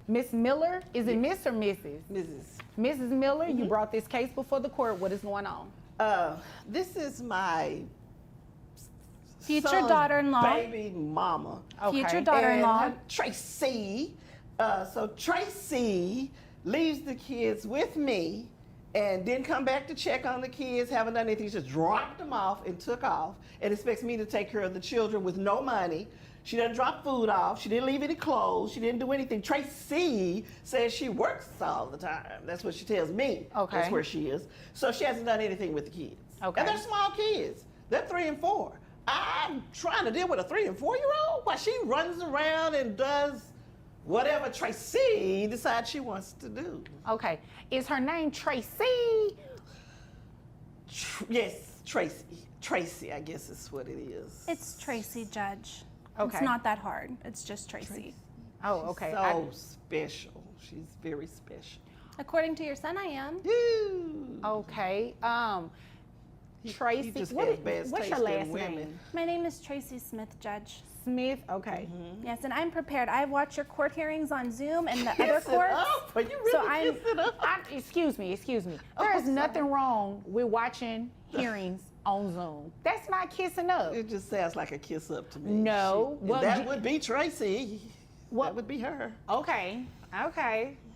Miss Miller, is it Miss or Mrs.? Mrs. Mrs. Miller, you brought this case before the court. What is going on? This is my Future son's daughter-in-law. baby mama. Okay. Future And daughter-in-law. her- Tracy. So Tracy leaves the kids with me and didn't come back to check on the kids, haven't done anything. She just dropped them off and took off and expects me to take care of the children with no money. She doesn't drop food off. She didn't leave any clothes. She didn't do anything. Tracy says she works all the time. That's what she tells me. Okay. That's where she is. So she hasn't done anything with the kids. Okay. And they're small kids. They're 3 and 4. I'm trying to deal with a 3 and 4-year-old while she runs around and does whatever Tracy decides she wants to do. Okay. Is her name Tracy? Yes, Tracy. Tracy, I guess is what it is. It's Tracy, Judge. Okay. It's not that hard. It's just Tracy. Oh, okay. So special. She's very special. According to your son, I am. Ooh. Okay. Tracy, He just what has is- bad what's taste your in last women. name? My name is Tracy Smith, Judge. Smith. Okay. Yes, and I'm prepared. I watch your court hearings on Zoom and the other Kiss it courts. up. Are you really So I'm- kiss it up? Excuse me. Oh, There is sorry. nothing wrong with watching hearings on Zoom. That's not kissing up. It just sounds like a kiss up to me. No. If Well, that would be Tracy. What- That would be her. Okay.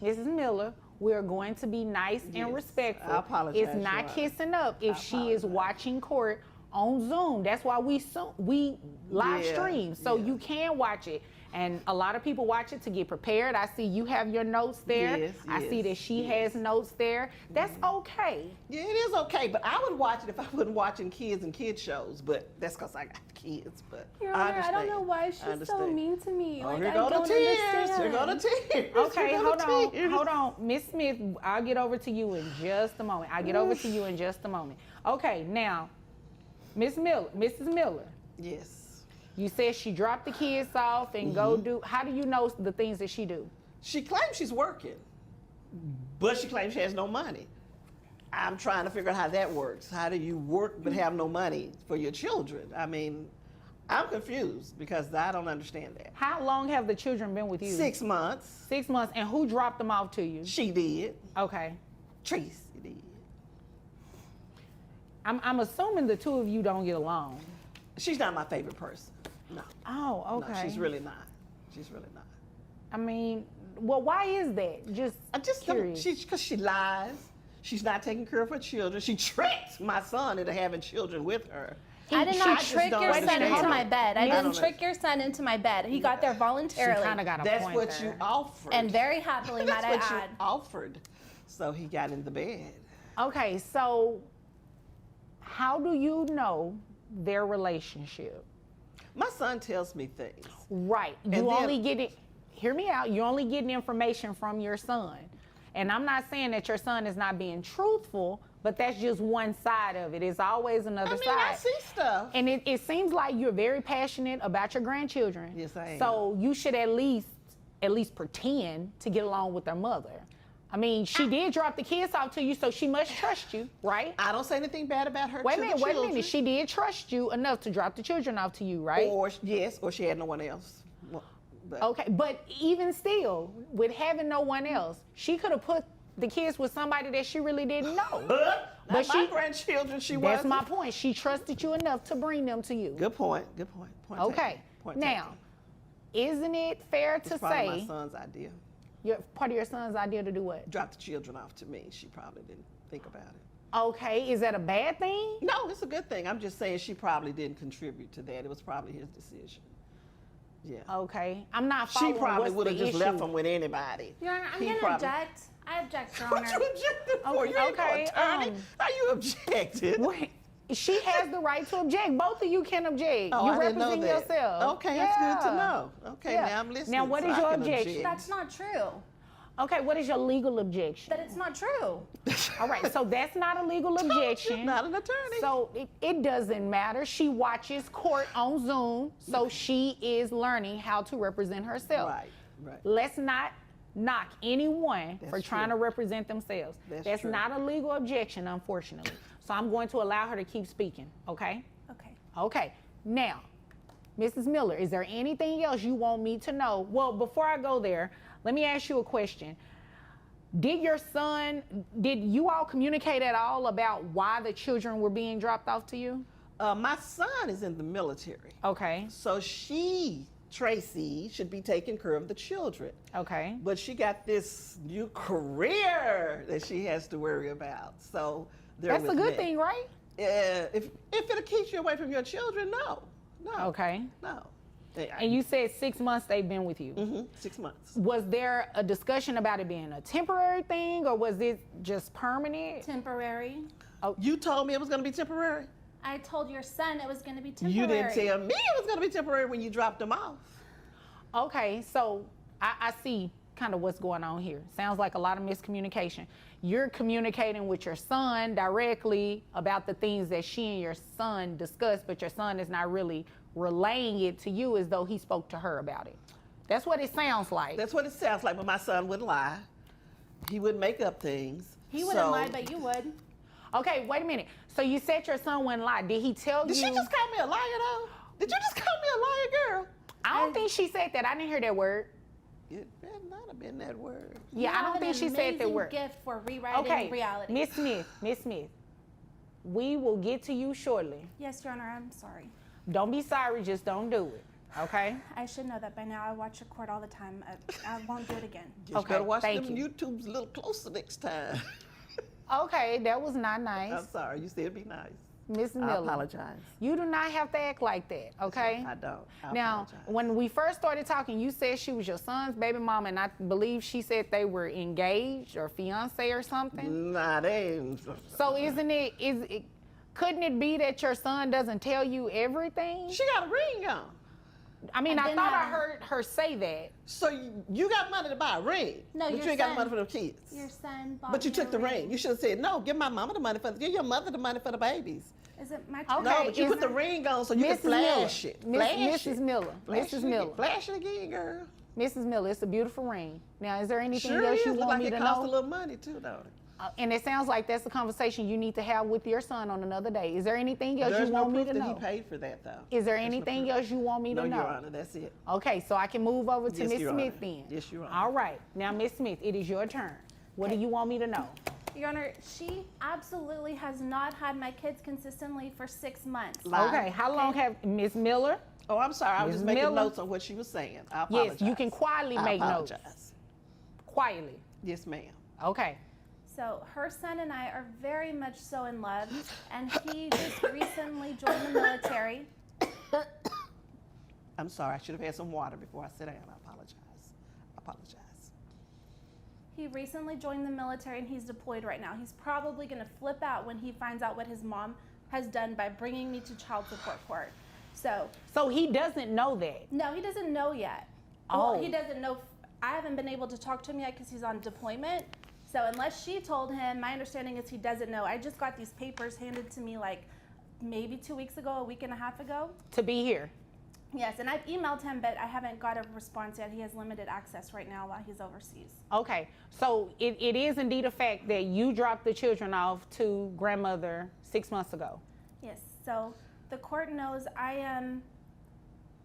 Mrs. Miller, we're going to be nice and Yes, respectful. I apologize, It's not Your Honor. kissing up if I she is apologize. watching court on Zoom. That's why we live Yeah, stream, so yeah. you can watch it. And a lot of people watch it to get prepared. I see you have your notes there. Yes, I see yes, that she yes. has notes there. That's okay. Yeah, it is okay, but I would watch it if I wasn't watching kids and kid shows. But that's because I got kids. But Your I Honor, I understand. don't know why I she's so understand. mean to me. Oh, Like, here I go the don't tears. understand. Here go the tears. Okay, Here go hold the on, tears. hold on. Miss Smith, I'll get over to you in just a moment. Okay, now, Mrs. Miller, Yes. you said she dropped the kids off and go do, how do you know the things that she do? She claims she's working, but she claims she has no money. I'm trying to figure out how that works. How do you work but have no money for your children? I mean, I'm confused because I don't understand that. How long have the children been with you? 6 months. 6 months, and who dropped them off to you? She did. Okay. Tracy did. I'm assuming the two of you don't get along. She's not my favorite person. No. Oh, okay. No, she's really not. She's really not. I mean, well, why is that? Just I just don't, curious. because she lies. She's not taking care of her children. She tricked my son into having children with her. I did I not just trick don't your son understand. into my bed. I don't didn't trick your son into my bed. He got there She voluntarily kind of got a That's point what there. you offered. and very happily, might That's I what you add. offered. So he got in the bed. Okay, so how do you know their relationship? My son tells me things. Right. You then- only get it, hear me out, you're only getting information from your son. And I'm not saying that your son is not being truthful, but that's just one side of it. It's always another I mean, side. I see stuff. And it seems like you're very passionate about your grandchildren. Yes, I am. So you should at least pretend to get along with their mother. I mean, she did drop the kids off to you, so she must trust you, right? I don't say anything bad about her Wait a to minute, the wait a children. minute. She did trust you enough to drop the children off to you, right? Or she had no one else. Well, but Okay, but even still, with having no one else, she could have put the kids with somebody that she really didn't know. Not But my she- grandchildren. She That's wasn't. my point. She trusted you enough to bring them to you. Good point. Good point. Point Okay. taken. Point Now, taken. isn't it fair to It's probably my say son's idea. part of your son's idea to do what? Drop the children off to me. She probably didn't think about it. Okay, is that a bad thing? No, it's a good thing. I'm just saying she probably didn't contribute to that. It was probably his decision. Yeah. Okay, I'm not She following probably what's would have the just issue. left him with anybody. Your Honor, I'm He going to probably- object. I object, Your What Honor. you objected for? Okay, You ain't okay, no attorney. How you objected? Wait, she has the right to object. Both of you can object. Oh, you I didn't know represent that. yourself. Okay, that's good to Yeah. know. Okay, Yeah. now I'm listening. Now, what so is I your can objection? object. That's not true. Okay, what is your legal objection? That it's not true. All right, so that's not a legal objection. Not an attorney. So it doesn't matter. She watches court on Zoom, so she is learning how to represent herself. Right, right. Let's not knock anyone for That's trying true. to represent themselves. That's true. not a legal objection, unfortunately. So I'm going to allow her to keep speaking, okay? Okay. Okay, now, Mrs. Miller, is there anything else you want me to know? Well, before I go there, let me ask you a question. Did you all communicate at all about why the children were being dropped off to you? My son is in the military. Okay, So Tracy, should be taking care of the children. okay. But she got this new career that she has to worry about. So they're That's a with good me. thing, right? If it keeps you away from your children, no. Okay. No. And you said 6 months they've been with you. 6 months. Was there a discussion about it being a temporary thing, or was it just permanent? Temporary. You told me it was going to be temporary. I told your son it was going to be temporary. You didn't tell me it was going to be temporary when you dropped them off. Okay, so I see kind of what's going on here. Sounds like a lot of miscommunication. You're communicating with your son directly about the things that she and your son discussed, but your son is not really relaying it to you as though he spoke to her about it. That's what it sounds like. That's what it sounds like, but my son wouldn't lie. He wouldn't make up things. He wouldn't lie, but you would. Okay, wait a minute. So you said your son wouldn't lie. Did he tell Did you? she just call me a liar, though? Did you just call me a liar, girl? I don't think she said that. I didn't hear that word. It better not have been that word. Yeah, I don't think she said that word. Gift for rewriting Okay, reality. Miss Smith, we will get to you shortly. Yes, Your Honor, I'm sorry. Don't be sorry, just don't do it. Okay? I should know that by now. I watch your court all the time. I won't do it again. Just Okay, gotta watch thank them you. YouTubes a little closer next time. Okay, that was not nice. I'm sorry. You said be nice. Miss I Miller, apologize. you do not have to act like that, okay? I don't. I Now, apologize. when we first started talking, you said she was your son's baby mama, and I believe she said they were engaged or fiance or something. Nah, they ain't. So couldn't it be that your son doesn't tell you everything? She got a ring on. I mean, And I then, thought I heard her say that. So you got money to buy a ring. No, but your you ain't got son- money for the kids. Your son bought But you me took a the ring. You should have said, no, give my mama the money give your mother the money for the babies. Is it my turn? Okay. No, but you is- put the ring on so you can Mrs. Miller. flash it. Flash Mrs. it. Miller. Flash Mrs. it Miller. again. Flash it again, girl. Mrs. Miller, it's a beautiful ring. Now, is there anything Sure else is. you Look want like me it to costs a know? little money too, don't it? And it sounds like that's a conversation you need to have with your son on another day. Is there anything else There's you no want me proof to that know? he paid for that, though. Is there There's no anything proof. else you want me No, to know? Your Honor, that's it. Okay, so I can move over to Yes, Miss Your Smith Honor. then. Yes, Your Honor. All right. Now, Miss Smith, it is your turn. What do you want me to know? Your Honor, she absolutely has not had my kids consistently for 6 months. Lie. Okay, how long have Miss Miller? Oh, I'm sorry. I was Ms. just making Miller? notes on what she was saying. I apologize. Yes, you can quietly I make notes. apologize. Quietly. Yes, ma'am. Okay. So her son and I are very much so in love, and he just recently joined the military. I'm sorry. I should have had some water before I sit down. I apologize. I apologize. He recently joined the military and he's deployed right now. He's probably going to flip out when he finds out what his mom has done by bringing me to child support court. So he doesn't know that. No, he doesn't know yet. Oh. Well, he doesn't know. I haven't been able to talk to him yet because he's on deployment. So unless she told him, my understanding is he doesn't know. I just got these papers handed to me like maybe 2 weeks ago, a week and a half ago. To be here. Yes, and I've emailed him, but I haven't got a response yet. He has limited access right now while he's overseas. Okay. So it is indeed a fact that you dropped the children off to grandmother 6 months ago. Yes, so the court knows I'm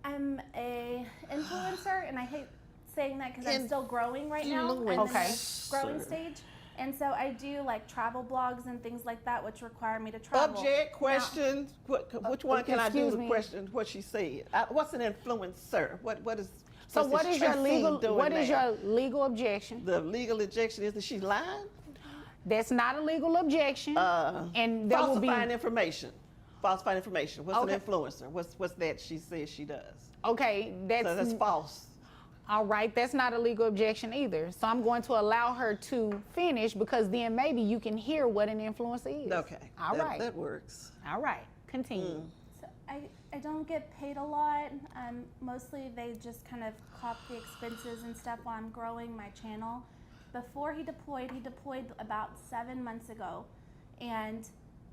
a influencer, and I hate saying that because I'm still growing right now. I'm in Okay. the growing stage. And so I do like travel blogs and things like that, which require me to travel. Object, question. Which one can I do excuse to me. question what she said? What's an influencer? What is? So what's what this is your Tracy legal doing what is now? your legal objection? The legal objection is that she's lying. That's not a legal objection. And there will be Falsifying information. Falsifying information. What's Okay. an influencer? What's that she says she does? okay, So that's false. all right, that's not a legal objection either. So I'm going to allow her to finish because then maybe you can hear what an influencer is. Okay. All right. That works. All right. Continue. So I don't get paid a lot. Mostly they just kind of cop the expenses and stuff while I'm growing my channel. Before he deployed about 7 months ago. And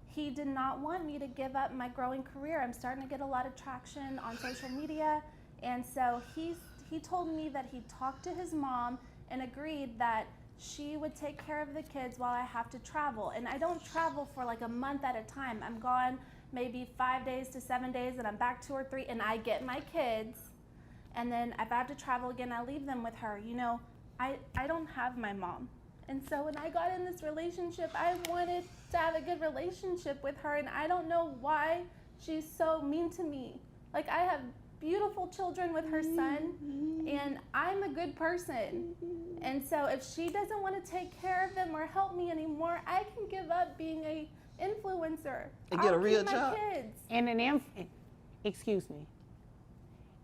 he did not want me to give up my growing career. I'm starting to get a lot of traction on social media. And so he told me that he talked to his mom and agreed that she would take care of the kids while I have to travel. And I don't travel for like a month at a time. I'm gone maybe 5 days to 7 days, and I'm back 2 or 3, and I get my kids. And then if I have to travel again, I leave them with her. You know, I don't have my mom. And so when I got in this relationship, I wanted to have a good relationship with her, and I don't know why she's so mean to me. Like, I have beautiful children with her son, and I'm a good person. And so if she doesn't want to take care of them or help me anymore, I can give up being a influencer. And get a I'll real keep job. my kids. And excuse me,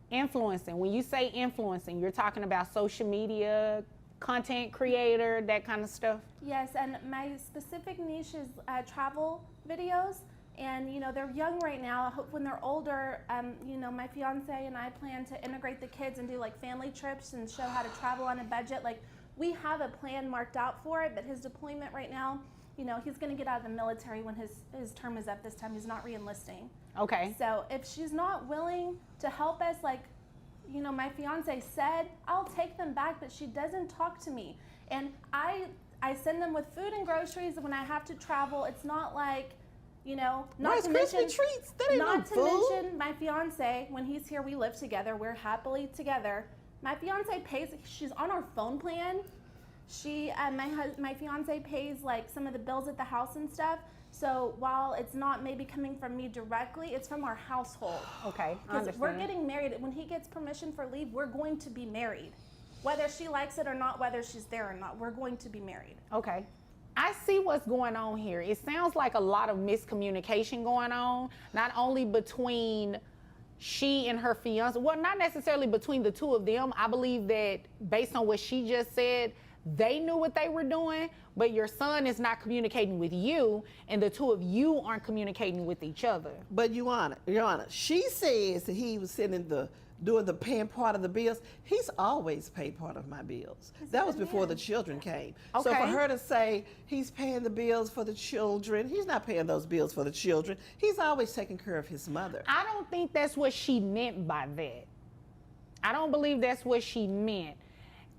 influencing. When you say influencing, you're talking about social media, content creator, that kind of stuff? Yes, and my specific niche is travel videos. And, you know, they're young right now. I hope when they're older, you know, my fiance and I plan to integrate the kids and do like family trips and show how to travel on a budget. Like, we have a plan marked out for it, but his deployment right now, you know, he's going to get out of the military when his term is up this time. He's not re-enlisting. Okay. So if she's not willing to help us, like, you know, my fiance said, I'll take them back, but she doesn't talk to me. And I send them with food and groceries when I have to travel. It's not like, you know, not Rice to Krispie mention, treats. That ain't not no to food. mention my fiance, when he's here, we live together. We're happily together. My fiance pays, she's on our phone plan. She, my fiance pays like some of the bills at the house and stuff. So while it's not maybe coming from me directly, it's from our household. Okay, I Because we're understand. getting married. When he gets permission for leave, we're going to be married. Whether she likes it or not, whether she's there or not, we're going to be married. Okay. I see what's going on here. It sounds like a lot of miscommunication going on, not only between she and her fiance, well, not necessarily between the two of them. I believe that based on what she just said, they knew what they were doing, but your son is not communicating with you, and the two of you aren't communicating with each other. But Your Honor, she says that he was doing the paying part of the bills. He's always paid part of my bills. That was good before man. the children came. So for Okay. her to say he's paying the bills for the children, he's not paying those bills for the children. He's always taking care of his mother. I don't think that's what she meant by that. I don't believe that's what she meant.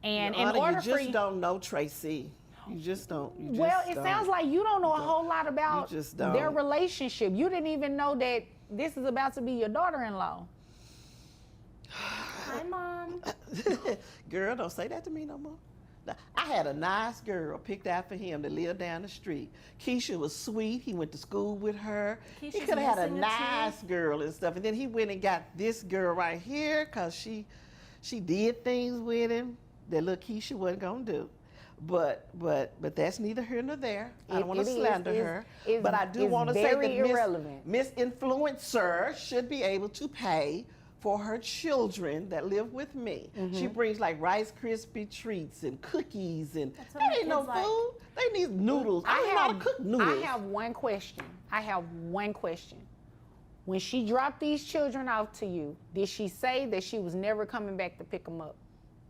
And Your in Honor, order you for just don't know Tracy. You just don't. You just well, it don't. sounds like you don't know a whole lot about You just their don't. relationship. You didn't even know that this is about to be your daughter-in-law. Hi, Mom. Girl, don't say that to me no more. Now, I had a nice girl picked out for him to live down the street. Keisha was sweet. He went to school with her. He Keisha's could have had a missing a tooth. nice girl and stuff. And then he went and got this girl right here because she did things with him that little Keisha wasn't gonna do. But that's neither here nor there. I don't want to It is. slander It's- her. it's- But I do it's want to say very that irrelevant. Miss Influencer should be able to pay for her children that live with me. Mm-hmm. She brings like Rice Krispie treats and cookies, and That's what that my ain't no kids like. food. They need noodles. I don't know how to cook noodles. I have one question. When she dropped these children off to you, did she say that she was never coming back to pick them up?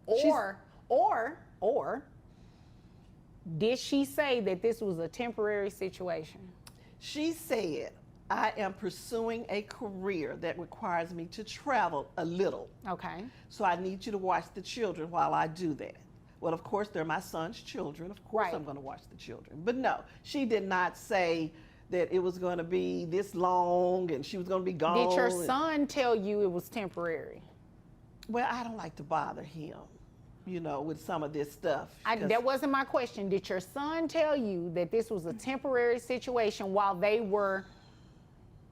Or did she say that this was a temporary situation? She said, I am pursuing a career that requires me to travel a little. Okay. So I need you to watch the children while I do that. Well, of course, they're my son's children. Of course, Right. I'm going to watch the children. But no, she did not say that it was going to be this long and she was going to be gone. Did your and- son tell you it was temporary? Well, I don't like to bother him, you know, with some of this stuff. 'cause- That wasn't my question. Did your son tell you that this was a temporary situation while they were,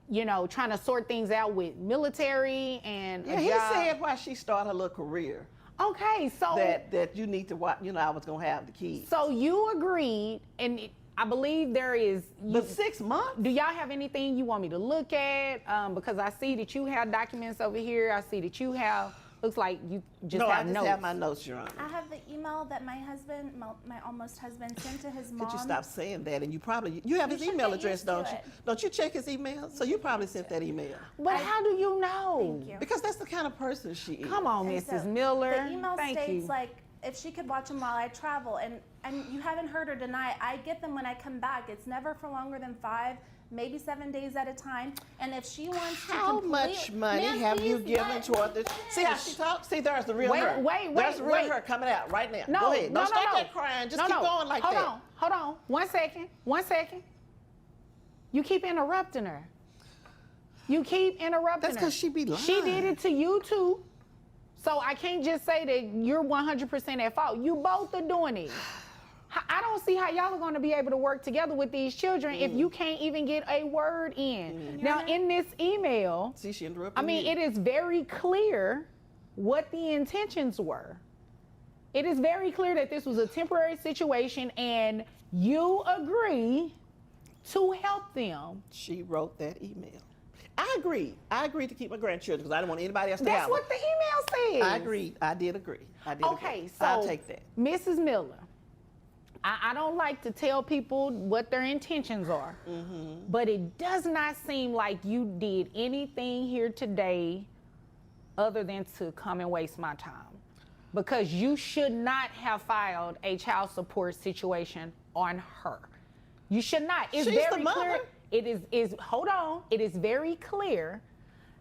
you know, trying to sort things out with military and yeah, a he job? said why she started her little career. Okay, so That you need to watch, you know, I was going to have the kids. so you agreed, and I believe there is. But 6 months? Do y'all have anything you want me to look at? Because I see that you have documents over here. I see that you have. Looks like you just No, I have just notes. have my notes, Your Honor. I have the email that my husband, my almost husband, sent to his mom. Could you stop saying that? And you have his should email get address, used to don't you? it. Don't you check his email? So you probably sent that email. But how do you know? Thank you. Because that's the kind of person she is. Come on, And Mrs. so Miller. The email Thank states you. like if she could watch them while I travel, and you haven't heard her deny. I get them when I come back. It's never for longer than 5, maybe 7 days at a time. And if she wants to How complete, much money Ma'am, have you please given let- toward this? See how she talks? See, there's the real Wait, her. wait, There's the real wait. her coming out right now. No, Go ahead. no, Don't no, stop no. that crying. Just No, keep no. going like hold that. Hold on. 1 second. 1 second. You keep interrupting her. You keep interrupting That's her. 'cause she be She lying. did it to you too. So I can't just say that you're 100% at fault. You both are doing it. I don't see how y'all are going to be able to work together with these children if you can't even get a word in. Now, in this email, See, she interrupted I mean, you. it is very clear what the intentions were. It is very clear that this was a temporary situation and you agree to help them. She wrote that email. I agreed. I agreed to keep my grandchildren because I didn't want anybody else to That's have what them. the email says. I agreed. I did agree. I did Okay, agree. so I'll take that. Mrs. Miller, I don't like to tell people what their intentions are, but it does not seem like you did anything here today other than to come and waste my time. Because you should not have filed a child support situation on her. You should not. It's She's the very mother. clear. Hold on. It is very clear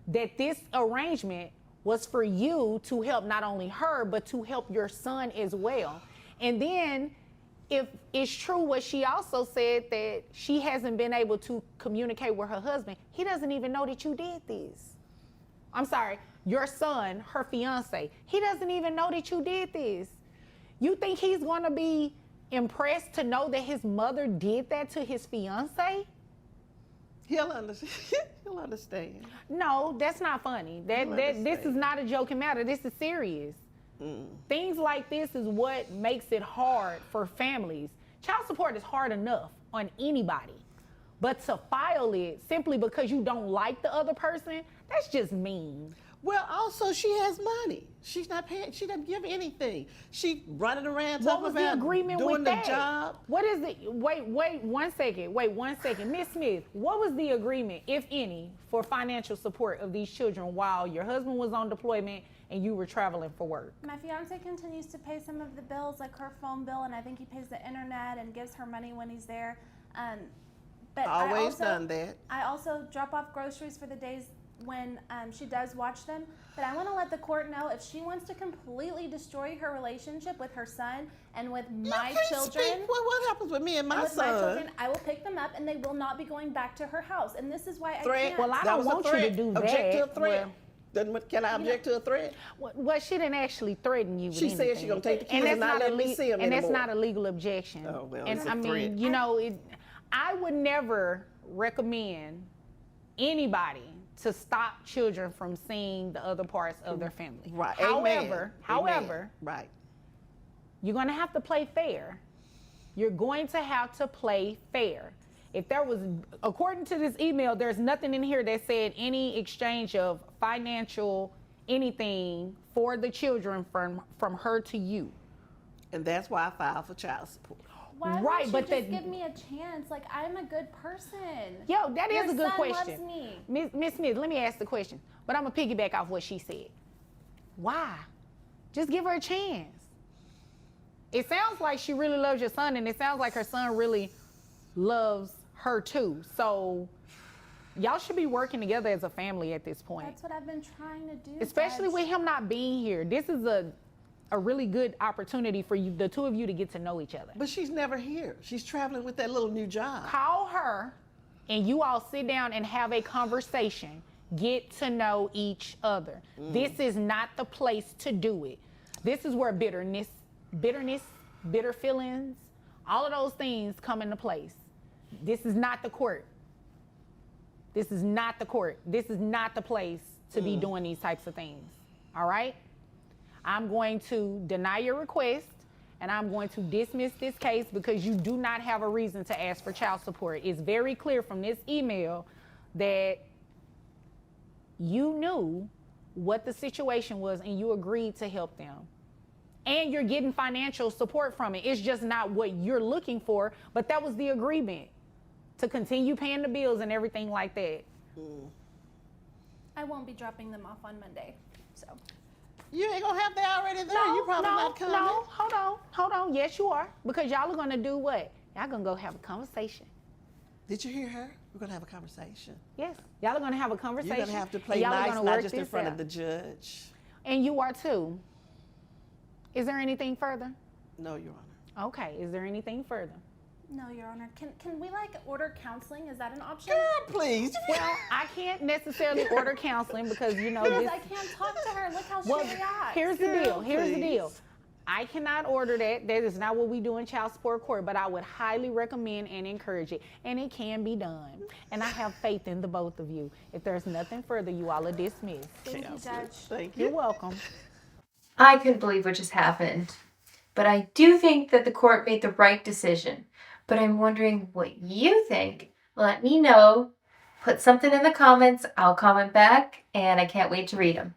that this arrangement was for you to help not only her, but to help your son as well. And then if it's true what she also said, that she hasn't been able to communicate with her husband, he doesn't even know that you did this. I'm sorry, your son, her fiance, he doesn't even know that you did this. You think he's gonna be impressed to know that his mother did that to his fiance? He'll understand. He'll understand. No, that's not funny. This understand. is not a joking matter. This is serious. Things like this is what makes it hard for families. Child support is hard enough on anybody. But to file it simply because you don't like the other person, that's just mean. Well, also she has money. She's not paying. She doesn't give anything. She running around What talking was about the agreement doing with the that? job. What is the, wait 1 second. Miss Smith, what was the agreement, if any, for financial support of these children while your husband was on deployment and you were traveling for work? My fiance continues to pay some of the bills, like her phone bill, and I think he pays the internet and gives her money when he's there. But Always done that. I also drop off groceries for the days when she does watch them. But I want to let the court know, if she wants to completely destroy her relationship with her son and with my You can't children, speak. What happens with me and my with son? my children, I will pick them up and they will not be going back to her house. And this is why I Threat. can't. Well, I That don't was a want you to threat. do Object to a that. threat. Can I object to a threat? Well, she didn't actually threaten you with She said anything. she gonna take the kids that's and not let me see 'em And that's anymore. not a legal objection. Oh, well, and it's a I mean, threat. you know, I would never recommend anybody to stop children from seeing the other parts of their family. Right. However, Amen. Right. you're going to have to play fair. You're going to have to play fair. If there was, according to this email, there's nothing in here that said any exchange of financial anything for the children from her to you. And that's why I filed for child support. Why Right, won't you but just that- give me a chance? Like, I'm a good person. Yo, that Your is a good son question. loves me. Miss Smith, let me ask the question. But I'm going to piggyback off what she said. Why? Just give her a chance. It sounds like she really loves your son, and it sounds like her son really loves her too. So y'all should be working together as a family at this point. That's what I've been trying to do. Especially Judge. with him not being here. This is a really good opportunity for you, the two of you, to get to know each other. But she's never here. She's traveling with that little new job. Call her and you all sit down and have a conversation. Get to know each other. This is not the place to do it. This is where bitterness, bitter feelings, all of those things come into place. This is not the court. This is not the court. This is not the place to be doing these types of things. All right? I'm going to deny your request and I'm going to dismiss this case because you do not have a reason to ask for child support. It's very clear from this email that you knew what the situation was and you agreed to help them. And you're getting financial support from it. It's just not what you're looking for, but that was the agreement, to continue paying the bills and everything like that. I won't be dropping them off on Monday. So. You ain't gonna have that already there. You probably not coming. No, hold on. Yes, you are. Because y'all are gonna do what? Y'all gonna go have a conversation. Did you hear her? We're gonna have a conversation. Yes, y'all are gonna have a conversation. You're gonna have to and play y'all are nice, gonna not work just in this front out. of the judge. And you are too. Is there anything further? No, Your Honor. Okay, is there anything further? No, Your Honor. Can we like order counseling? Is that an option? Girl, please. Well, I can't necessarily order counseling because Because this. I can't talk to her. Look how she Well, reacts. here's the Girl, deal. Here's the please. deal. I cannot order that. That is not what we do in child support court, but I would highly recommend and encourage it. And it can be done. And I have faith in the both of you. If there's nothing further, you all are dismissed. Thank you, Judge. Thank You're you. welcome. I couldn't believe what just happened. But I do think that the court made the right decision. But I'm wondering what you think. Let me know. Put something in the comments. I'll comment back, and I can't wait to read them.